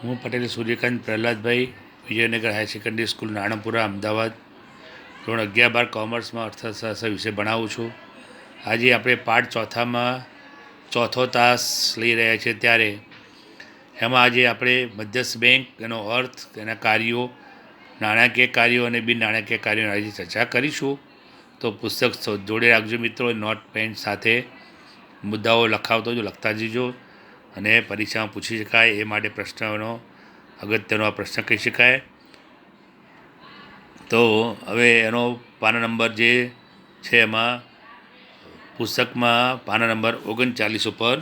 હું Patel Suryakant Prahladbhai, Vijaynagar higher secondary school Nanapura Ahmedabad, ધોરણ 11-12 કોમર્સમાં અર્થશાસ્ત્ર વિષય ભણાવું છું. આજે આપણે પાઠ ચોથામાં ચોથો તાસ લઈ રહ્યા છીએ. ત્યારે એમાં આજે આપણે મધ્યસ્થ બેંક, એનો અર્થ, એના કાર્યો, નાણાકીય કાર્યો અને બિન નાણાકીય કાર્યોની આજે ચર્ચા કરીશું. તો પુસ્તક જોડે રાખજો મિત્રો, નોટ પેન સાથે મુદ્દાઓ લખતા જજો અને પરીક્ષામાં પૂછી શકાય એ માટે પ્રશ્નનો અગત્યનો આ પ્રશ્ન કહી શકાય. તો હવે એનો પાના નંબર જે છે એમાં પુસ્તકમાં પાના નંબર 39 ઉપર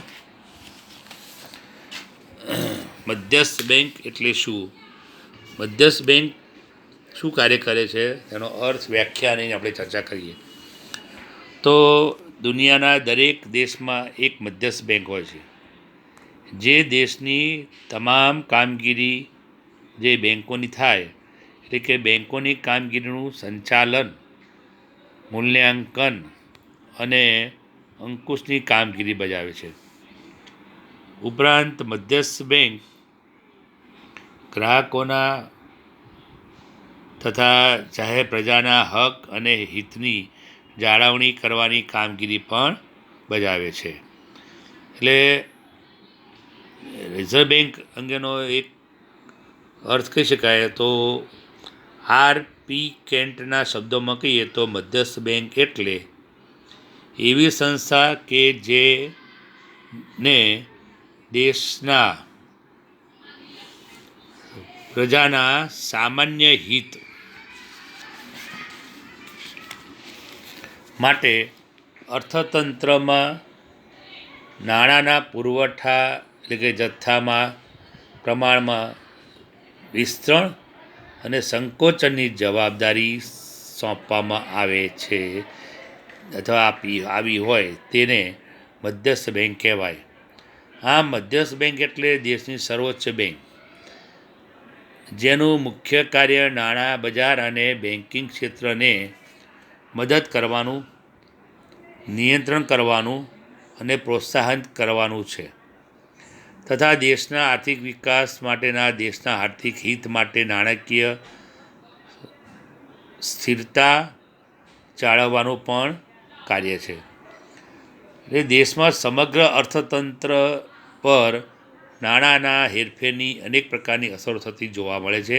મધ્યસ્થ બેંક એટલે શું, મધ્યસ્થ બેંક શું કાર્ય કરે છે, એનો અર્થ, વ્યાખ્યાની આપણે ચર્ચા કરીએ. તો દુનિયાના દરેક દેશમાં એક મધ્યસ્થ બેંક હોય છે, જે દેશની તમામ કામગીરી જે બેંકોની થાય, એટલે કે બેંકોની કામગીરીનું સંચાલન, મૂલ્યાંકન અને અંકુશની કામગીરી બજાવે છે. ઉપરાંત મધ્યસ્થ બેંક ગ્રાહકોના તથા જાહેર પ્રજાના હક અને હિતની જાળવણી કરવાની કામગીરી પણ બજાવે છે. એટલે રિઝર્વ બેંક અંગેનો એક અર્થ કહી શકાય તો આર.પી. કેન્ટના શબ્દોમાં કહીએ તો મધ્યસ્થ બેંક એટલે એવી સંસ્થા કે જેને દેશના પ્રજાના સામાન્ય હિત માટે અર્થતંત્રમાં નાણાંના પુરવઠા, એટલે કે જથ્થામાં, પ્રમાણમાં વિસ્તરણ અને સંકોચનની જવાબદારી સોંપવામાં આવે છે અથવા આવી હોય તેને મધ્યસ્થ બેંક કહેવાય. આ મધ્યસ્થ બેંક એટલે દેશની સર્વોચ્ચ બેંક, જેનું મુખ્ય કાર્ય નાણાં બજાર અને બેન્કિંગ ક્ષેત્રને મદદ કરવાનું, નિયંત્રણ કરવાનું અને પ્રોત્સાહન કરવાનું છે તથા દેશના આર્થિક વિકાસ માટેના, દેશના આર્થિક હિત માટે નાણાકીય સ્થિરતા જાળવવાનું પણ કાર્ય છે. એટલે દેશમાં સમગ્ર અર્થતંત્ર પર નાણાંના હેરફેરની અનેક પ્રકારની અસરો થતી જોવા મળે છે,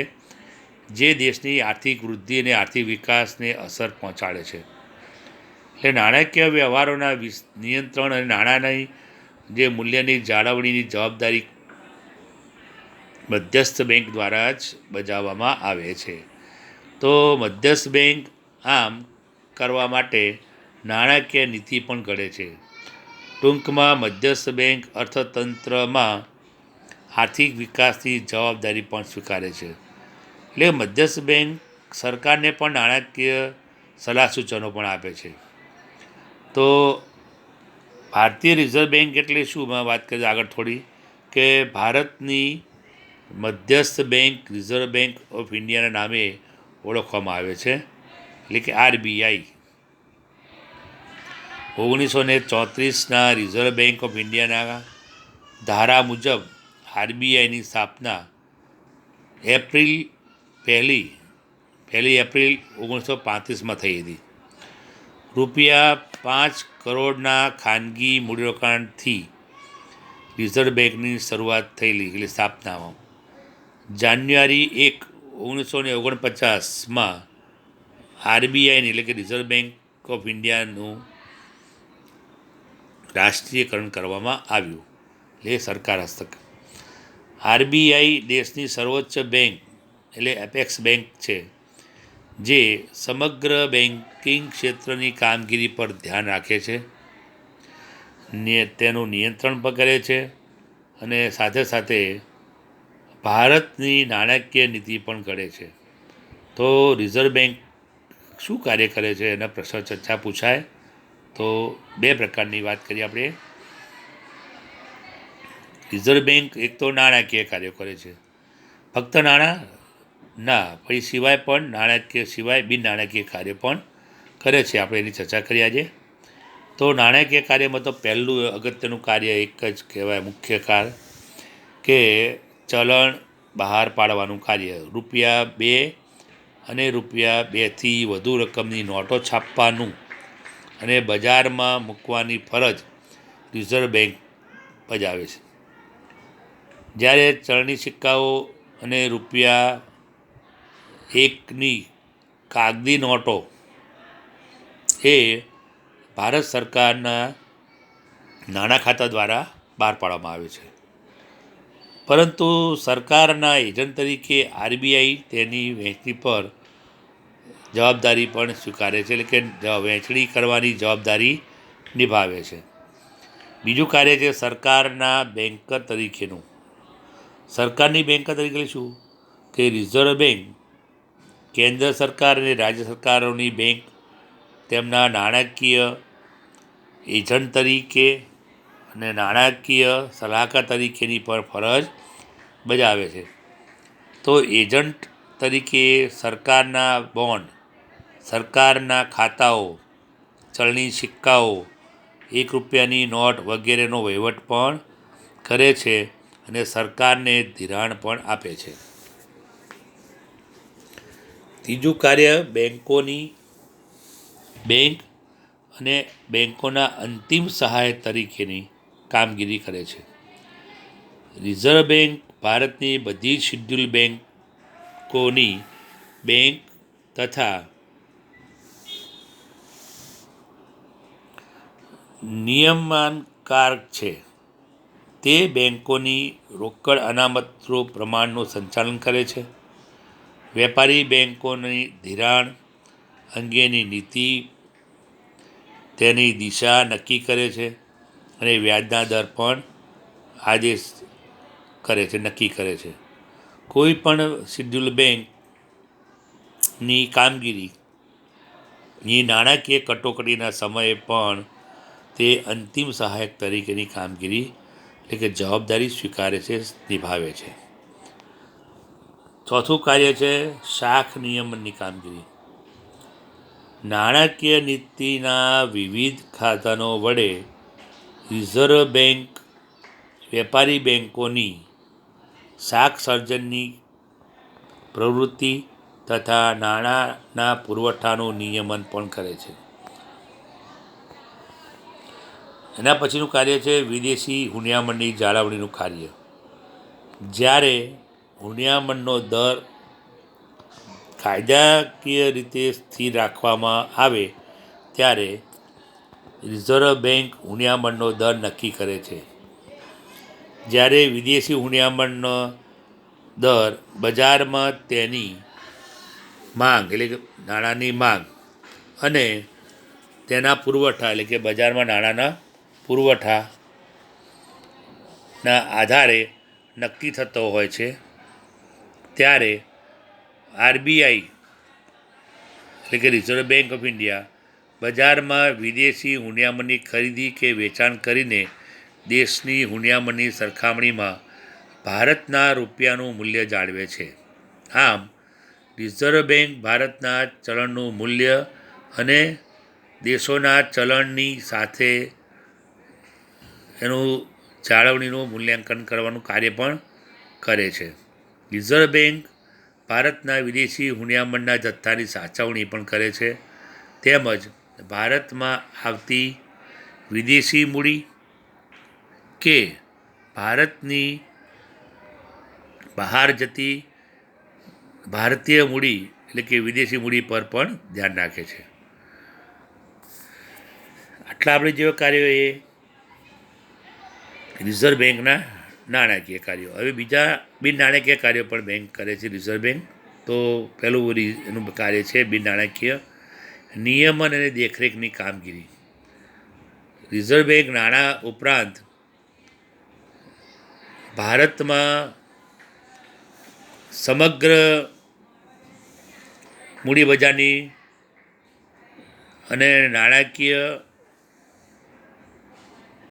જે દેશની આર્થિક વૃદ્ધિ અને આર્થિક વિકાસને અસર પહોંચાડે છે. એટલે નાણાકીય વ્યવહારોના નિયંત્રણ અને નાણાંની જે મૂલ્યની જાળવણીની જવાબદારી મધ્યસ્થ બેંક દ્વારા જ બજાવવામાં આવે છે. તો મધ્યસ્થ બેંક આમ કરવા માટે નાણાકીય નીતિ પણ ઘડે છે. ટૂંકમાં મધ્યસ્થ બેંક અર્થતંત્રમાં આર્થિક વિકાસની જવાબદારી પણ સ્વીકારે છે. એટલે મધ્યસ્થ બેંક સરકારને પણ નાણાકીય સલાહ સૂચનો પણ આપે છે. તો ભારતીય રિઝર્વ બેંક એટલે શું, મેં વાત કરી આગળ થોડી, કે ભારતની મધ્યસ્થ બેંક રિઝર્વ બેંક ઓફ ઇન્ડિયાના નામે ઓળખવામાં આવે છે, એટલે કે આરબીઆઈ. 1934ના રિઝર્વ બેંક ઓફ ઇન્ડિયાના ધારા મુજબ આરબીઆઈની સ્થાપના એપ્રિલ 1935માં થઈ હતી. ₹5 કરોડના ખાનગી મૂડીરોકાણથી રિઝર્વ બેંકની શરૂઆત થયેલી, એટલે સ્થાપનામાં જાન્યુઆરી 1, 1949માં આરબીઆઈની, એટલે કે રિઝર્વ બેંક ઓફ ઇન્ડિયાનું રાષ્ટ્રીયકરણ કરવામાં આવ્યું, એટલે સરકાર હસ્તક. આરબીઆઈ દેશની સર્વોચ્ચ બેંક, એટલે એપેક્સ બેંક છે, જે સમગ્ર બેન્કિંગ ક્ષેત્રની કામગીરી પર ધ્યાન રાખે છે, તેનું નિયંત્રણ પણ કરે છે અને સાથે સાથે ભારતની નાણાકીય નીતિ પણ ઘડે છે. તો રિઝર્વ બેંક શું કાર્ય કરે છે એના પ્રશ્ન ચર્ચા પૂછાય તો બે પ્રકારની વાત કરીએ આપણે. રિઝર્વ બેંક એક તો નાણાકીય કાર્યો કરે છે, ફક્ત નાણાં ના, પછી સિવાય પણ નાણાકીય સિવાય બિન નાણાકીય કાર્ય પણ કરે છે. આપણે એની ચર્ચા કરીએ આજે. તો નાણાકીય કાર્યમાં તો પહેલું અગત્યનું કાર્ય એક જ કહેવાય, મુખ્ય કાર્ય, કે ચલણ બહાર પાડવાનું કાર્ય, ₹2 અને ₹2થી વધુ રકમની નોટો છાપવાનું અને બજારમાં મૂકવાની ફરજ રિઝર્વ બેંક બજાવે છે. જ્યારે ચલણી સિક્કાઓ અને ₹1ની કાગદી નોટો એ ભારત સરકારના નાણાં ખાતા દ્વારા બહાર પાડવામાં આવે છે. પરંતુ સરકારના એજન્ટ તરીકે આરબીઆઈ તેની વહેંચણી પર જવાબદારી પણ સ્વીકારે છે, એટલે કે વહેંચણી કરવાની જવાબદારી નિભાવે છે. બીજું કાર્ય છે સરકારના બેન્કર તરીકેનું. સરકારની બેન્કર તરીકે શું કે રિઝર્વ બેન્ક કેન્દ્ર સરકાર અને રાજ્ય સરકારોની બેંક તેમના નાણાકીય એજન્ટ તરીકે અને નાણાકીય સલાહકાર તરીકેની પણ ફરજ બજાવે છે. તો એજન્ટ તરીકે સરકારના બોન્ડ, સરકારના ખાતાઓ, ચલણી સિક્કાઓ, ₹1ની નોટ વગેરેનો વહીવટ પણ કરે છે અને સરકારને ધિરાણ પણ આપે છે. ત્રીજું કાર્ય બેંક અને બેંકોના અંતિમ સહાય તરીકેની કામગીરી કરે છે. રિઝર્વ બેંક ભારતની બધી જ શિડ્યુલ બેંકોની બેંક તથા નિયમનકાર છે. તે બેંકોની રોકડ અનામતો પ્રમાણનું સંચાલન કરે છે, વેપારી બેંકોની ધિરાણ અંગેની નીતિ, તેની દિશા નક્કી કરે છે અને વ્યાજના દર પણ આદેશ કરે છે, નક્કી કરે છે. કોઈ પણ શિડ્યુલ બેંકની કામગીરીની નાણાકીય કટોકટીના સમયે પણ તે અંતિમ સહાયક તરીકેની કામગીરી એટલે કે જવાબદારી સ્વીકારે છે, નિભાવે છે. ચોથું કાર્ય છે શાખ નિયમનની કામગીરી. નાણાકીય નીતિના વિવિધ સાધનો વડે રિઝર્વ બેંક વેપારી બેંકોની શાખ સર્જનની પ્રવૃત્તિ તથા નાણાંના પુરવઠાનું નિયમન પણ કરે છે. એના પછીનું કાર્ય છે વિદેશી હુંડિયામણની જાળવણીનું કાર્ય. જ્યારે હુંડિયામણનો દર કાયદાકીય રીતે સ્થિર રાખવામાં આવે ત્યારે રિઝર્વ બેંક હુંડિયામણનો દર નક્કી કરે છે. જ્યારે વિદેશી હુંડિયામણનો દર બજારમાં તેની માંગ એટલે કે નાણાંની માંગ અને તેના પુરવઠા એટલે કે બજારમાં નાણાંના પુરવઠાના આધારે નક્કી થતો હોય છે, ત્યારે આરબીઆઈ એટલે કે રિઝર્વ બેંક ઓફ ઇન્ડિયા બજારમાં વિદેશી હુંડિયામણની ખરીદી કે વેચાણ કરીને દેશની હુંડિયામણની સરખામણીમાં ભારતના રૂપિયાનું મૂલ્ય જાળવે છે. આમ રિઝર્વ બેંક ભારતના ચલણનું મૂલ્ય અને દેશોના ચલણની સાથે એનું જાળવણીનું મૂલ્યાંકન કરવાનું કાર્ય પણ કરે છે. રિઝર્વ બેંક ભારતના વિદેશી હુંડિયામણના જથ્થાની સાચવણી પણ કરે છે, તેમજ ભારતમાં આવતી વિદેશી મૂડી કે ભારતની બહાર જતી ભારતીય મૂડી એટલે કે વિદેશી મૂડી પર પણ ધ્યાન રાખે છે. આટલા આપણે જેવા કાર્યો એ રિઝર્વ બેંકના નાણાકીય કાર્યો. હવે બીજા બિન નાણાકીય કાર્યો પણ બેંક કરે છે રિઝર્વ બેંક. તો પહેલું એનું કાર્ય છે બિન નાણાકીય નિયમન અને દેખરેખની કામગીરી. રિઝર્વ બેંક નાણાં ઉપરાંત ભારતમાં સમગ્ર મૂડી બજારની અને નાણાકીય